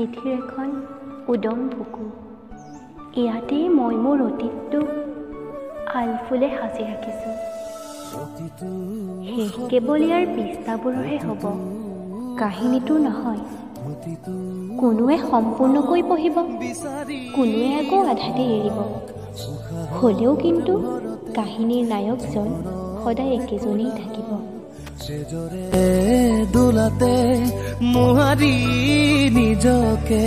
নিধিৰ এখন উদম বুকু। ইয়াতেই মই মোৰ অতীতটো আলফুলে সাঁচি ৰাখিছোঁ। শেষ কেৱল ইয়াৰ পৃষ্ঠাবোৰৰহে হ'ব, কাহিনীটো নহয়। কোনোৱে সম্পূৰ্ণকৈ পঢ়িব, কোনোৱে আকৌ আধাতে এৰিব। হ'লেও কিন্তু কাহিনীৰ নায়কজন সদায় একেজনেই থাকিব। দোলাতে মোহাৰি নিজকে